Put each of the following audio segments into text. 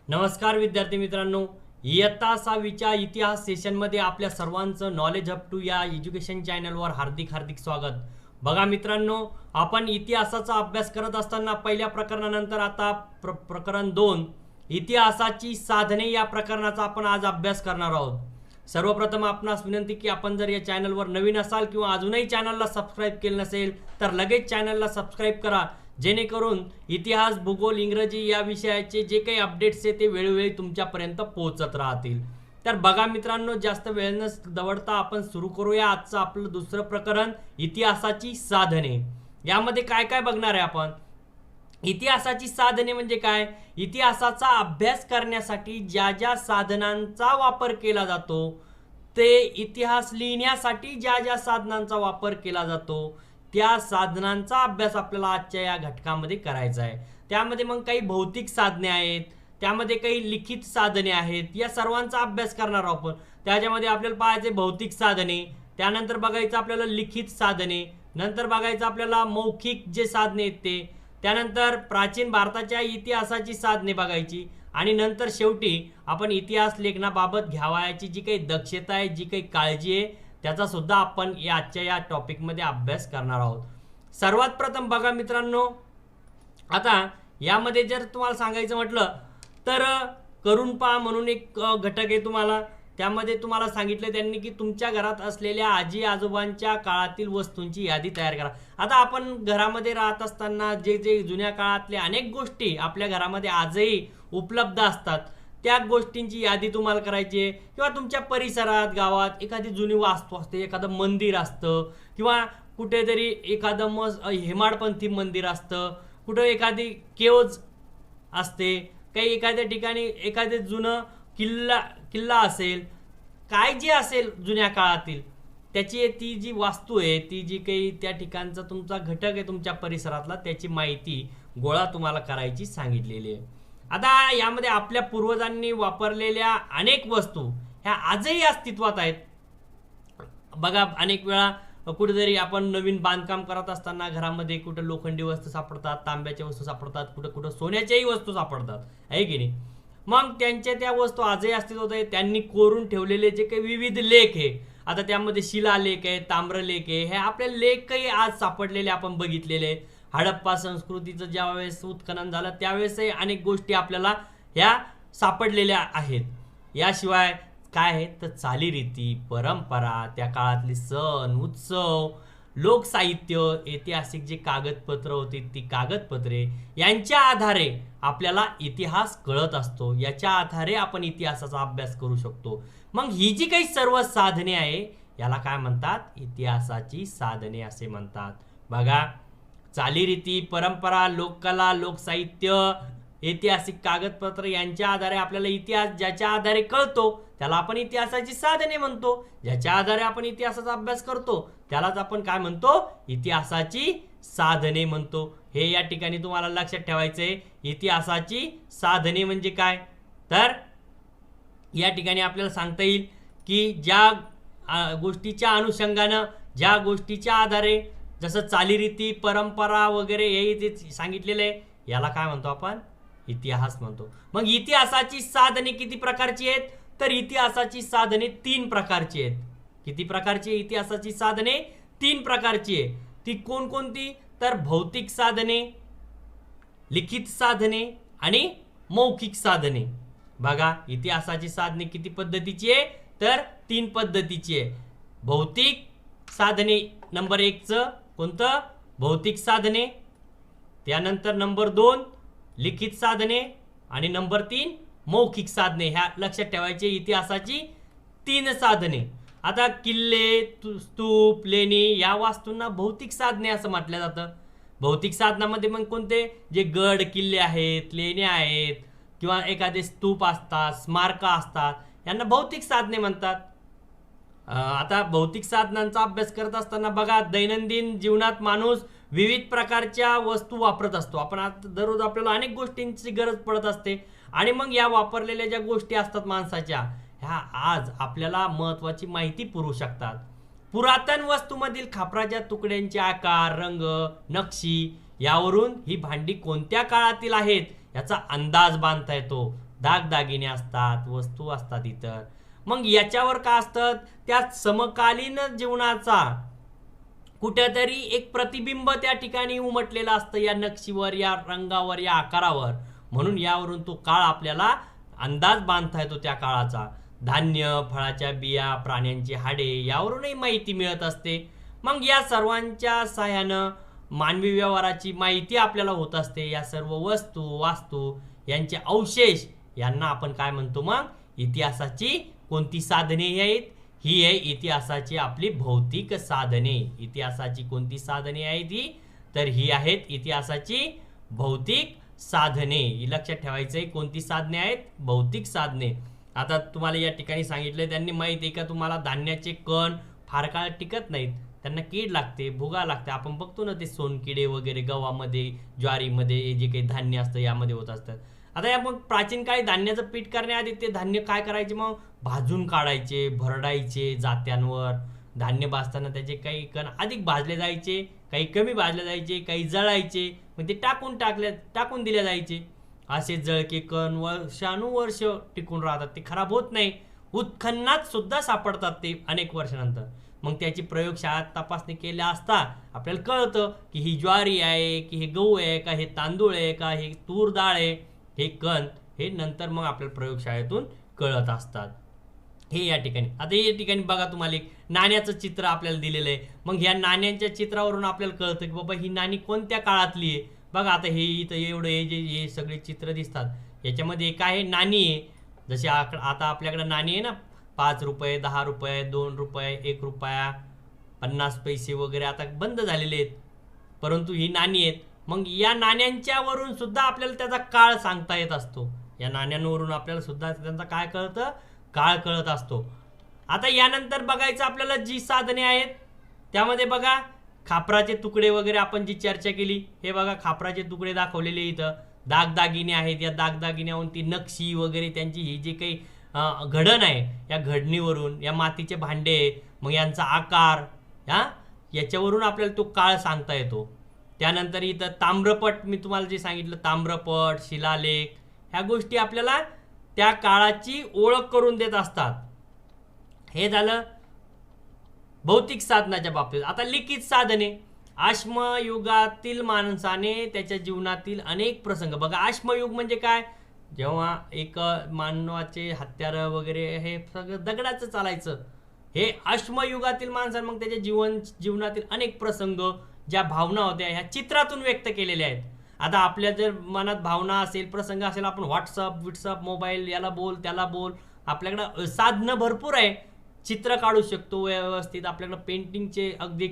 नमस्कार विद्यार्थी मित्रांनो, इयत्ता 6वीच्या इतिहास सेशनमध्ये आपल्या सर्वांचं नॉलेज अप टू या एज्युकेशन चॅनलवर हार्दिक हार्दिक स्वागत. बघा मित्रांनो, आपण इतिहासाचा अभ्यास करत असताना पहिल्या प्रकरणानंतर आता प्रकरण 2 इतिहासाची साधने या प्रकरणाचा आपण आज अभ्यास करणार आहोत. सर्वप्रथम आपणास विनंती की आपण जर या चॅनलवर नवीन असाल किंवा अजूनही चॅनलला सबस्क्राईब केलं नसेल तर लगेच चॅनलला सबस्क्राईब करा, जेणेकरून इतिहास, भूगोल, इंग्रजी या विषयाचे जे काही अपडेट्स आहेत ते वेळोवेळी तुमच्यापर्यंत पोहोचत राहतील. तर बघा मित्रांनो, जास्त वेळ न दवडता आपण सुरू करूया आजचं आपलं दुसरं प्रकरण, इतिहासाची साधने. यामध्ये काय काय बघणार आहे आपण? इतिहासाची साधने म्हणजे काय? इतिहासाचा अभ्यास करण्यासाठी ज्या ज्या साधनांचा वापर केला जातो, ते इतिहास लिहिण्यासाठी ज्या ज्या साधनांचा वापर केला जातो त्या साधनांचा अभ्यास आपल्याला आजच्या या घटकामध्ये करायचा आहे. त्यामध्ये मग काही भौतिक साधने आहेत, त्यामध्ये काही लिखित साधने आहेत, या सर्वांचा अभ्यास करणार आहोत आपण. त्याच्यामध्ये आपल्याला पाहायचे भौतिक साधने, त्यानंतर बघायचं आपल्याला लिखित साधने, नंतर बघायचं आपल्याला मौखिक जे साधने आहेत ते, त्यानंतर प्राचीन भारताच्या इतिहासाची साधने बघायची, आणि नंतर शेवटी आपण इतिहास लेखनाबाबत घ्यावयाची जी काही दक्षता आहे, जी काही काळजी आहे, त्याचा सुद्धा आपण आजच्या या टॉपिकमध्ये अभ्यास करणार आहोत. सर्वात प्रथम बघा मित्रांनो, आता यामध्ये जर तुम्हाला सांगायचं म्हटलं तर करून पहा म्हणून एक घटक आहे तुम्हाला. त्यामध्ये तुम्हाला सांगितलं त्यांनी की तुमच्या घरात असलेल्या आजी आजोबांच्या काळातील वस्तूंची यादी तयार करा. आता आपण घरामध्ये राहत असताना जे जे जुन्या काळातल्या अनेक गोष्टी आपल्या घरामध्ये आजही उपलब्ध असतात, त्या गोष्टींची यादी तुम्हाला करायची आहे. किंवा तुमच्या परिसरात, गावात एखादी जुनी वास्तू असते, एखादं मंदिर असतं, किंवा कुठेतरी एखादं हेमाडपंथी मंदिर असतं, कुठं एखादी केव्ज असते, काही एखाद्या ठिकाणी एखादे जुनं किल्ला असेल, काय जे असेल जुन्या काळातील त्याची ती जी वास्तू आहे, ती जी काही त्या ठिकाणचा तुमचा घटक आहे तुमच्या परिसरातला, त्याची माहिती गोळा तुम्हाला करायची सांगितलेली आहे. आता यामध्ये आपल्या पूर्वजांनी वापरलेल्या अनेक वस्तू ह्या आजही अस्तित्वात आहेत. बघा, अनेक वेळा कुठेतरी आपण नवीन बांधकाम करत असताना घरामध्ये कुठं लोखंडी वस्तू सापडतात, तांब्याच्या वस्तू सापडतात, कुठं कुठं सोन्याच्याही वस्तू सापडतात, आहे की नाही? मग त्यांच्या त्या वस्तू आजही अस्तित्वात आहेत. त्यांनी कोरून ठेवलेले जे काही विविध लेख आहे, आता त्यामध्ये शिलालेख आहे, ताम्रलेख आहे, हे आपले लेखही आज सापडलेले आपण बघितलेले आहेत. हडप्पा संस्कृतीचं ज्यावेळेस उत्खनन झालं त्यावेळेसही अनेक गोष्टी आपल्याला ह्या सापडलेल्या आहेत. याशिवाय काय आहे तर चालीरीती, परंपरा, त्या काळातले सण उत्सव, लोकसाहित्य, ऐतिहासिक जे कागदपत्र होती ती कागदपत्रे, यांच्या आधारे आपल्याला इतिहास कळत असतो. याच्या आधारे आपण इतिहासाचा अभ्यास करू शकतो. मग ही जी काही सर्व साधने आहे याला काय म्हणतात? इतिहासाची साधने असे म्हणतात. बघा, चालीरीती, परंपरा, लोककला, लोकसाहित्य, ऐतिहासिक कागदपत्र यांच्या आधारे आपल्याला इतिहास ज्याच्या आधारे कळतो त्याला आपण इतिहासाची साधने म्हणतो. ज्याच्या आधारे आपण इतिहासाचा अभ्यास करतो त्यालाच आपण काय म्हणतो? इतिहासाची साधने म्हणतो. हे या ठिकाणी तुम्हाला लक्षात ठेवायचंय. इतिहासाची साधने म्हणजे काय? तर या ठिकाणी आपल्याला सांगता येईल की ज्या गोष्टीच्या अनुषंगानं, ज्या गोष्टीच्या आधारे, जसं चालीरीती, परंपरा वगैरे हे जे सांगितलेलं आहे याला काय म्हणतो आपण? इतिहास म्हणतो. मग इतिहासाची साधने किती प्रकारची आहेत? तर इतिहासाची साधने 3 प्रकारची आहेत. किती प्रकारची आहे इतिहासाची साधने? 3 प्रकारची आहे. ती कोणकोणती? तर भौतिक साधने, लिखित साधने आणि मौखिक साधने. बघा, इतिहासाची साधने किती पद्धतीची आहे? तर 3 पद्धतीची आहे. भौतिक साधने नंबर 1चं कोणतं? भौतिक साधने, त्यानंतर नंबर 2 लिखित साधने, आणि नंबर 3 मौखिक साधने. ह्या लक्षात ठेवायचे इतिहासाची 3 साधने. आता किल्ले, स्तूप, लेणी या वास्तूंना भौतिक साधने असं म्हटलं जातं. भौतिक साधनामध्ये मग कोणते? जे गड किल्ले आहेत, लेण्या आहेत, किंवा एखादे स्तूप असतात, स्मारका असतात, यांना भौतिक साधने म्हणतात. आता भौतिक साधनांचा अभ्यास करत असताना बघा, दैनंदिन जीवनात माणूस विविध प्रकारच्या वस्तू वापरत असतो. आपण आता दररोज आपल्याला अनेक गोष्टींची गरज पडत असते, आणि मग या वापरलेल्या ज्या गोष्टी असतात माणसाच्या, ह्या आज आपल्याला महत्त्वाची माहिती पुरवू शकतात. पुरातन वस्तूमधील खापराच्या तुकड्यांचे आकार, रंग, नक्षी यावरून ही भांडी कोणत्या काळातील आहेत याचा अंदाज बांधता येतो. दागदागिने असतात, वस्तू असतात इतर. मग याच्यावर काय असतं, त्या समकालीन जीवनाचा कुठेतरी एक प्रतिबिंब त्या ठिकाणी उमटलेलं असतं या नक्षीवर, या रंगावर, या आकारावर. म्हणून यावरून तो काळ आपल्याला अंदाज बांधता येतो त्या काळाचा. धान्य, फळाच्या बिया, प्राण्यांची हाडे यावरूनही माहिती मिळत असते. मग या सर्वांच्या सहाय्यानं मानवी व्यवहाराची माहिती आपल्याला होत असते. या सर्व वस्तू, वास्तू यांचे अवशेष यांना आपण काय म्हणतो, मग इतिहासाची कोणती साधने आहेत? ही आहे इतिहासाची आपली भौतिक साधने. इतिहासाची कोणती साधने आहेत ही? तर ही आहेत इतिहासाची भौतिक साधने. ही लक्षात ठेवायचं आहे. कोणती साधने आहेत? भौतिक साधने. आता तुम्हाला या ठिकाणी सांगितलं, त्यांनी माहिती आहे का तुम्हाला, धान्याचे कण फार काळ टिकत नाहीत, त्यांना कीड लागते, भुगा लागते. आपण बघतो ना ते सोनकिडे वगैरे गव्हामध्ये, ज्वारीमध्ये जे काही धान्य असतं यामध्ये होत असतात. आता या मग प्राचीन काळी धान्याचं पीठ करण्याआधी ते धान्य काय करायचे, मग भाजून काढायचे, भरडायचे जात्यांवर. धान्य भाजताना त्याचे काही कण अधिक भाजले जायचे, काही कमी भाजले जायचे, काही जळायचे, मग ते टाकून दिले जायचे. असे जळके कण वर्षानुवर्ष टिकून राहतात, ते खराब होत नाही. उत्खननात सुद्धा सापडतात ते अनेक वर्षानंतर. मग त्याची प्रयोगशाळेत तपासणी केल्या असता आपल्याला कळतं की ही ज्वारी आहे, की हे गहू आहे, का हे तांदूळ आहे, का हे तूर डाळ आहे. हे कण हे नंतर मग आपल्याला प्रयोगशाळेतून कळत असतात. हे या ठिकाणी. आता या ठिकाणी बघा, तुम्हाला एक नाण्याचं चित्र आपल्याला दिलेलं आहे. मग ह्या नाण्यांच्या चित्रावरून आपल्याला कळतं की बाबा ही नाणी कोणत्या काळातली आहे. बघा आता हे इथं एवढं हे सगळे चित्र दिसतात, याच्यामध्ये काय आहे, नाणी आहे. जसे आता आपल्याकडे नाणी आहे ना, 5 रुपये, 10 रुपये, 2 रुपये, 1 रुपया, 50 पैसे वगैरे आता बंद झालेले आहेत, परंतु ही नाणी आहेत. मग या नाण्यांच्या वरून सुद्धा आपल्याला त्याचा काळ सांगता येत असतो. या नाण्यांवरून आपल्याला सुद्धा त्यांचा काय कळतं, काळ कळत असतो. आता यानंतर बघायचं आपल्याला जी साधने आहेत त्यामध्ये बघा, खापराचे तुकडे वगैरे आपण जी चर्चा केली, हे बघा खापराचे तुकडे दाखवलेले इथं. दागदागिने आहेत, या दागदागिन्यावरून ती नक्षी वगैरे त्यांची ही जे काही घडण आहे, या घडणीवरून, या मातीचे भांडे, मग यांचा आकार, याच्यावरून आपल्याला तो काळ सांगता येतो. त्यानंतर इथं ताम्रपट, मी तुम्हाला जे सांगितलं, ताम्रपट, शिलालेख, ह्या गोष्टी आपल्याला त्या काळाची ओळख करून देत असतात. हे झालं भौतिक साधनाच्या बाबतीत. आता लिखित साधने. आश्मयुगातील माणसाने त्याच्या जीवनातील अनेक प्रसंग, बघा आश्मयुग म्हणजे काय, जेव्हा एक मानवाचे हत्यार वगैरे हे सगळं दगडाचं चालायचं, हे अश्मयुगातील माणसाने मग त्याच्या जीवनातील अनेक प्रसंग, ज्या भावना होत्या, ह्या चित्रातून व्यक्त केलेल्या आहेत. आता आपल्या जर मनात भावना असेल, प्रसंग असेल, आपण व्हॉट्सअप मोबाईल, याला बोल त्याला बोल, आपल्याकडं साधनं भरपूर आहे, चित्र काढू शकतो व्यवस्थित. आपल्याकडं पेंटिंगचे अगदी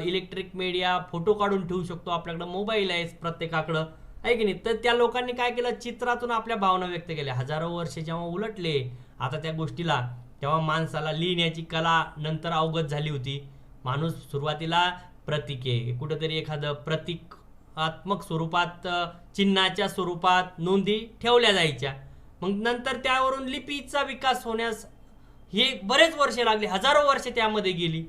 इलेक्ट्रिक मीडिया, फोटो काढून ठेवू शकतो. आपल्याकडं मोबाईल आहे प्रत्येकाकडं, आहे की नाही. तर त्या लोकांनी काय केलं, चित्रातून आपल्या भावना व्यक्त केल्या. हजारो वर्ष जेव्हा उलटले आता त्या गोष्टीला, तेव्हा माणसाला लिहिण्याची कला नंतर अवगत झाली होती. माणूस सुरुवातीला प्रतिके, कुठंतरी एखादं प्रतिकात्मक स्वरूपात, चिन्हाच्या स्वरूपात नोंदी ठेवल्या जायच्या. मग नंतर त्यावरून लिपीचा विकास होण्यास हे बरेच वर्ष लागली, हजारो वर्ष त्यामध्ये गेली.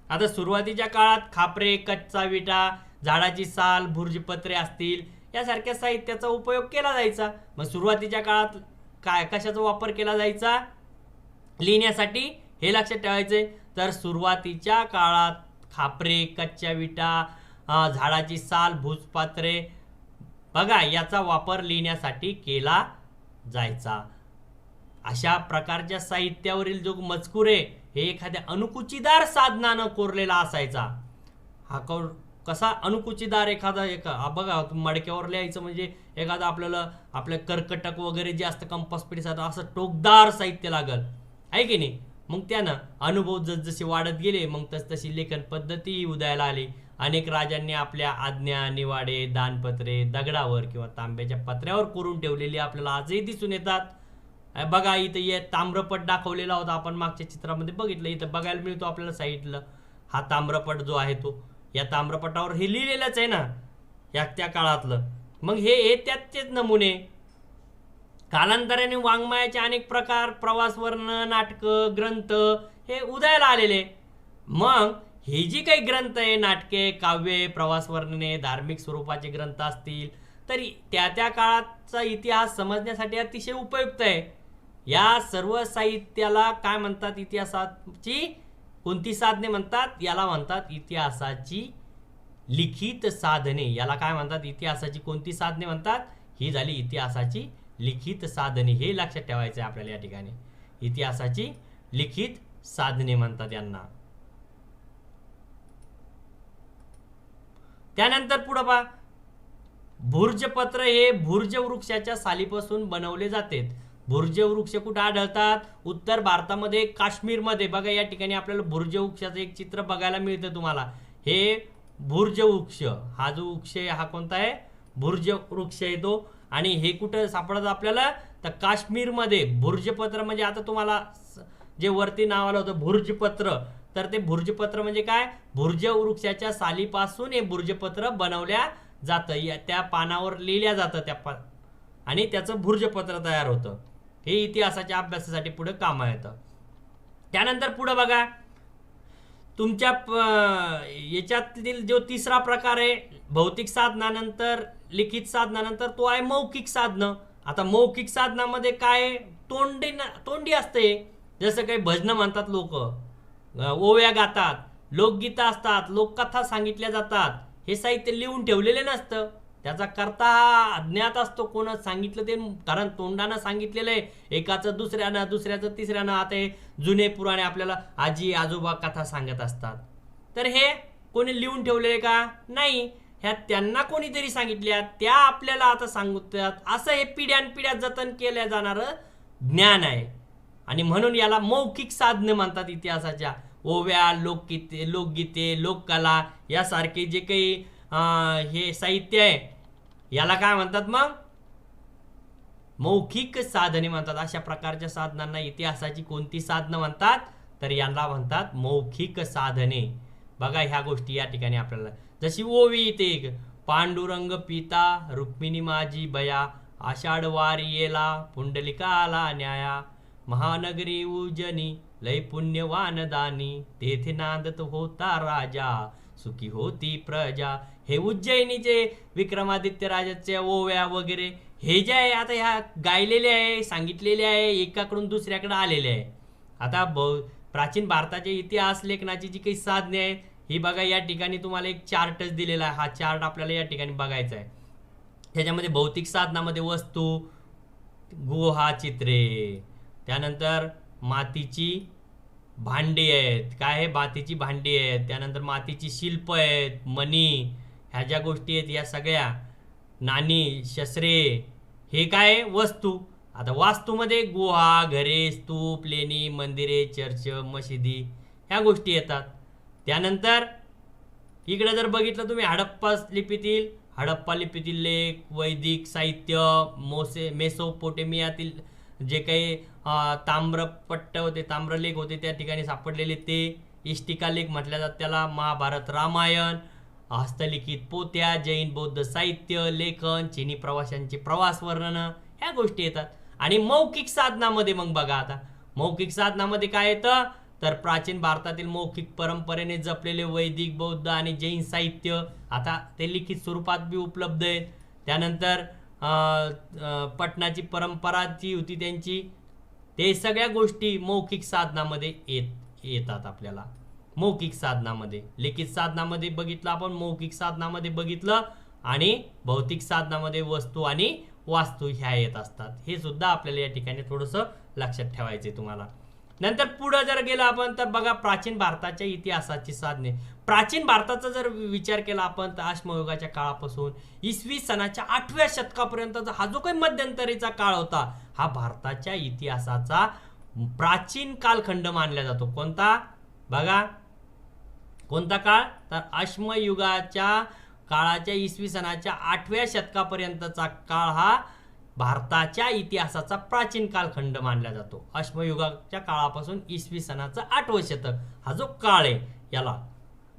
आता सुरुवातीच्या काळात खापरे, कच्चा विटा, झाडाची साल, भुर्जपत्रे असतील, यासारख्या साहित्याचा उपयोग केला जायचा. मग सुरुवातीच्या काळात कशाचा वापर केला जायचा लिहिण्यासाठी, हे लक्षात ठेवायचे. तर सुरुवातीच्या काळात खापरे, कच्च्या विटा, झाडाची साल, भुजपात्रे, बघा याचा वापर लिहिण्यासाठी केला जायचा. अशा प्रकारच्या साहित्यावरील जो मजकूर आहे, हे एखाद्या अणुकुचीदार साधनानं कोरलेला असायचा. हा कसा अणुकुचीदार, एखादा बघा मडक्यावर लिहायचं म्हणजे एखादा आपल्या कर्कटक वगैरे जे असतं, कंपास पेटीसारखं असं टोकदार साहित्य लागल, आहे की नाही. मग त्यानं अनुभव जसजसे वाढत गेले, मग तसतशी लेखन पद्धती उदयाला आली. अनेक राजांनी आपल्या आज्ञा, निवाडे, दानपत्रे दगडावर किंवा तांब्याच्या पत्र्यावर कोरून ठेवलेली आपल्याला आजही दिसून येतात. बघा इथं ताम्रपट दाखवलेला होता, आपण मागच्या चित्रामध्ये बघितलं, इथं बघायला मिळतो आपल्याला साईडला. हा ताम्रपट जो आहे तो, या ताम्रपटावर हे लिहिलेलंच आहे ना, त्या काळातलं. मग हे त्याचेच नमुने. कालांतराने वाङ्मयाचे अनेक प्रकार, प्रवास वर्णन, नाटकं, ग्रंथ हे उदयाला आलेले. मग हे जी काही ग्रंथ आहे, नाटके, काव्ये, प्रवास वर्णने, धार्मिक स्वरूपाचे ग्रंथ असतील, तर त्या त्या काळाचा इतिहास समजण्यासाठी अतिशय उपयुक्त आहे. या सर्व साहित्याला काय म्हणतात? इतिहासाची कोणती साधने म्हणतात? याला म्हणतात इतिहासाची लिखित साधने. याला काय म्हणतात? इतिहासाची कोणती साधने म्हणतात? ही झाली इतिहासाची लिखित साधने. हे लक्षात ठेवायचं आहे आपल्याला या ठिकाणी. इतिहासाची लिखित साधने म्हणतात यांना. त्यानंतर पुढे पहा, भुर्जपत्र हे भुर्ज वृक्षाच्या सालीपासून बनवले जाते. भुर्ज वृक्ष कुठे आढळतात? उत्तर भारतामध्ये, काश्मीरमध्ये. बघा या ठिकाणी आपल्याला भुर्ज वृक्षाचं एक चित्र बघायला मिळतं तुम्हाला. हे भुर्ज वृक्ष, हा जो वृक्ष आहे हा कोणता आहे? भुर्ज वृक्ष आहे तो. आणि हे कुठं सापडतं आपल्याला? तर काश्मीरमध्ये. भुर्जपत्र म्हणजे आता तुम्हाला जे वरती नाव आलं होतं भुर्जपत्र, तर ते भुर्जपत्र म्हणजे काय? भुर्ज वृक्षाच्या सालीपासून हे भुर्जपत्र बनवल्या जातं. त्या पानावर लिहिल्या जातं आणि त्याचं भुर्जपत्र तयार होतं. हे इतिहासाच्या अभ्यासासाठी पुढे कामा येतं. त्यानंतर पुढे बघा, तुमच्या याच्यातील जो तिसरा प्रकार आहे भौतिक साधनानंतर लिखित साधनानंतर, तो आहे मौखिक साधनं. आता मौखिक साधनामध्ये काय? तोंडी असते. जसं काही भजनं म्हणतात लोक, ओव्या गातात, लोकगीतं असतात, लोककथा सांगितल्या जातात. हे साहित्य लिहून ठेवलेले नसतं. त्याचा करता अज्ञात असतो, कोण सांगितलं ते, कारण तोंडानं सांगितलेलं आहे. एकाचं दुसऱ्यानं, दुसऱ्याचं तिसऱ्यानं. आता हे जुने पुराणे आपल्याला आजी आजोबा कथा सांगत असतात. तर हे कोणी लिहून ठेवलेले का? नाही. ह्या त्यांना कोणीतरी सांगितल्या, त्या आपल्याला आता सांगतात. असं हे पिढ्यानपिढ्या जतन केल्या जाणारं ज्ञान आहे. आणि म्हणून याला मौखिक साधने म्हणतात. इतिहासाच्या ओव्या, लोकगीते, लोककला यासारखे जे काही हे साहित्य आहे याला काय म्हणतात? मग मौखिक साधने म्हणतात. अशा प्रकारच्या साधनांना इतिहासाची कोणती साधनं म्हणतात? तर यांना म्हणतात मौखिक साधने. बघा ह्या गोष्टी या ठिकाणी आपल्याला, जशी ओवी ते पांडुरंग पिता रुक्मिणी माझी बया, आषाढ वारी येला पुंडलिकाला न्याया, महानगरी उजनी लय पुण्यवान दानी, तेथे नांदत होता राजा सुखी होती प्रजा. हे उज्जैनीचे विक्रमादित्य राजाच्या ओव्या वगैरे हे जे आहे आता ह्या गायलेले आहे, सांगितलेले आहे, एकाकडून दुसऱ्याकडे आलेले आहे. आता प्राचीन भारताचे इतिहास लेखनाची जी काही साधने आहेत ही बघा, या ठिकाणी तुम्हाला एक चार्टच दिलेला आहे. हा चार्ट आपल्याला या ठिकाणी बघायचा आहे. त्याच्यामध्ये भौतिक साधनामध्ये वस्तू, गुहा चित्रे, त्यानंतर मातीची भांडी आहेत. काय आहे? मातीची भांडी आहेत. त्यानंतर मातीची शिल्प आहेत, मणी, ह्या ज्या गोष्टी आहेत या सगळ्या, नाणी, शस्त्रे, हे काय? वस्तू. आता वास्तूमध्ये गुहा, घरे, स्तूप, लेणी, मंदिरे, चर्च, मशिदी ह्या गोष्टी येतात. त्यानंतर इकडे जर बघितलं तुम्ही हडप्पा लिपीतील लेख, वैदिक साहित्य, मेसोपोटेमियातील जे काही ताम्रपट्ट होते, ताम्रलेख होते त्या ठिकाणी सापडलेले ते, इष्टिका लेख म्हटल्या जातात त्याला, महाभारत, रामायण, हस्तलिखित पोत्या, जैन बौद्ध साहित्य, लेखन, चीनी प्रवाशांचे प्रवास वर्णन ह्या गोष्टी येतात. आणि मौखिक साधनामध्ये मग बघा, आता मौखिक साधनामध्ये काय येतं? तर प्राचीन भारतातील मौखिक परंपरेने जपलेले वैदिक, बौद्ध आणि जैन साहित्य, आता ते लिखित स्वरूपात बी उपलब्ध आहेत. त्यानंतर पटनाची परंपरा जी होती त्यांची, ते सगळ्या गोष्टी मौखिक साधनामध्ये येतात आपल्याला. मौखिक साधनामध्ये, लिखित साधनामध्ये बघितलं आपण, मौखिक साधनामध्ये बघितलं, आणि भौतिक साधनामध्ये वस्तू आणि वास्तू ह्या येत असतात. हे सुद्धा आपल्याला या ठिकाणी थोडंसं लक्षात ठेवायचे तुम्हाला. नंतर पुढे जर गेलं आपण तर बघा, प्राचीन भारताच्या इतिहासाची साधने. प्राचीन भारताचा जर विचार केला आपण तर अश्मयुगाच्या काळापासून इसवी सनाच्या 8व्या शतकापर्यंतचा हा जो काही मध्यंतरीचा काळ होता, हा भारताच्या इतिहासाचा प्राचीन कालखंड मानला जातो. कोणता? बघा, कोणता काळ? तर अश्मयुगाच्या काळाच्या इसवी सनाच्या 8व्या शतकापर्यंतचा काळ हा भारताच्या इतिहासाचा प्राचीन कालखंड मानला जातो. अश्मयुगाच्या काळापासून इसवी सनाचं 8वं शतक हा जो काळ आहे, याला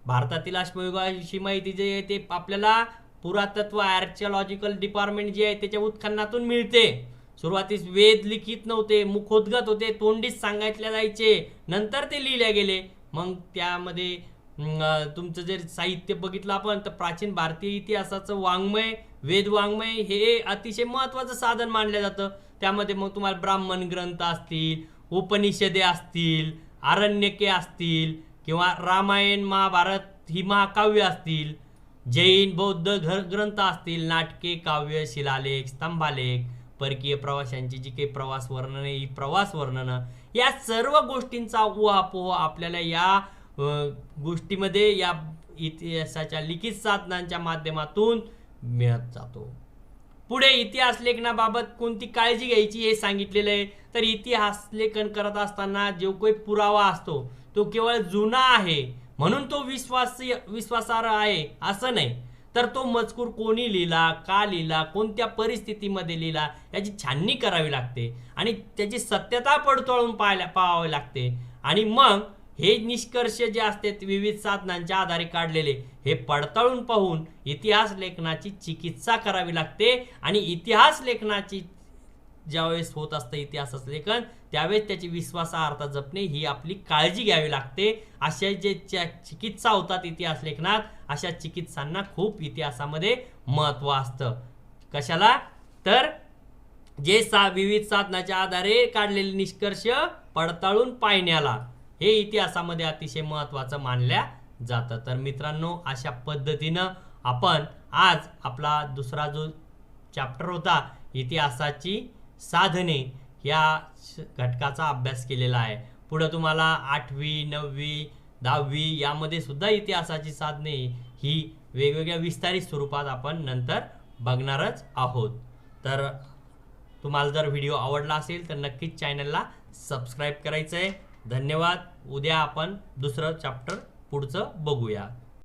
भारतातील अश्मयुगाची माहिती जे आहे ते आपल्याला पुरातत्व आर्किओलॉजिकल डिपार्टमेंट जे आहे त्याच्या उत्खननातून मिळते. सुरुवातीस वेद लिखित नव्हते, मुखोद्गत होते, तोंडीच सांगितले जायचे, नंतर ते लिहिले गेले. मग त्यामध्ये तुमचं जर साहित्य बघितलं आपण तर प्राचीन भारतीय इतिहासाचं वाङ्मय वेद वाङ्मय हे अतिशय महत्त्वाचं साधन मानलं जातं. त्यामध्ये मग तुम्हाला ब्राह्मण ग्रंथ असतील, उपनिषदे असतील, आरण्यके असतील किंवा रामायण महाभारत ही महाकाव्य असतील, जैन बौद्ध ग्रंथ असतील, नाटके, काव्य, शिलालेख, स्तंभालेख, परकीय प्रवाशांची जी काही प्रवास वर्णने, ही प्रवास वर्णनं, या सर्व गोष्टींचा उहापोह आपल्याला या गोष्टीमध्ये या इतिहासाच्या लिखित साधनांच्या माध्यमातून मिळत जातो. पुढे इतिहास लेखनाबाबत कोणती काळजी घ्यायची हे सांगितलेलं आहे. तर इतिहास लेखन करत असताना जो काही पुरावा असतो तो केवळ जुना आहे म्हणून तो विश्वासार्ह आहे असं नाही, तर तो मजकूर कोणी लिहिला, का लिहिला, कोणत्या परिस्थितीमध्ये लिहिला याची छाननी करावी लागते आणि त्याची सत्यता पडताळून पाहावी लागते. आणि मग हे निष्कर्ष जे असतात विविध साधनांच्या आधारे काढलेले हे पडताळून पाहून इतिहास लेखनाची चिकित्सा करावी लागते. आणि इतिहास लेखनाची ज्यावेळेस होत असतं इतिहासाचं लेखन त्यावेळेस त्याची विश्वासार्हता जपणे ही आपली काळजी घ्यावी लागते. अशा जे चिकित्सा होतात इतिहास लेखनात, अशा चिकित्सांना खूप इतिहासामध्ये महत्त्व असतं. कशाला? तर जे विविध साधनाच्या आधारे काढलेले निष्कर्ष पडताळून पाहण्याला हे इतिहासामध्ये अतिशय महत्त्वाचं मानल्या जातं. तर मित्रांनो, अशा पद्धतीनं आपण आज आपला दुसरा जो चॅप्टर होता इतिहासाची साधने या घटकाचा अभ्यास केलेला आहे. पुढे तुम्हाला 8वी 9वी 10वी यामध्ये सुद्धा इतिहासाची साधने ही वेगवेगळ्या विस्तारित स्वरूपात आपण नंतर बघणारच आहोत. तर तुम्हाला जर व्हिडिओ आवडला असेल तर नक्कीच चॅनलला सबस्क्राईब करायचं आहे. धन्यवाद. उद्या आपण दुसरं चॅप्टर पुढचं बघूया.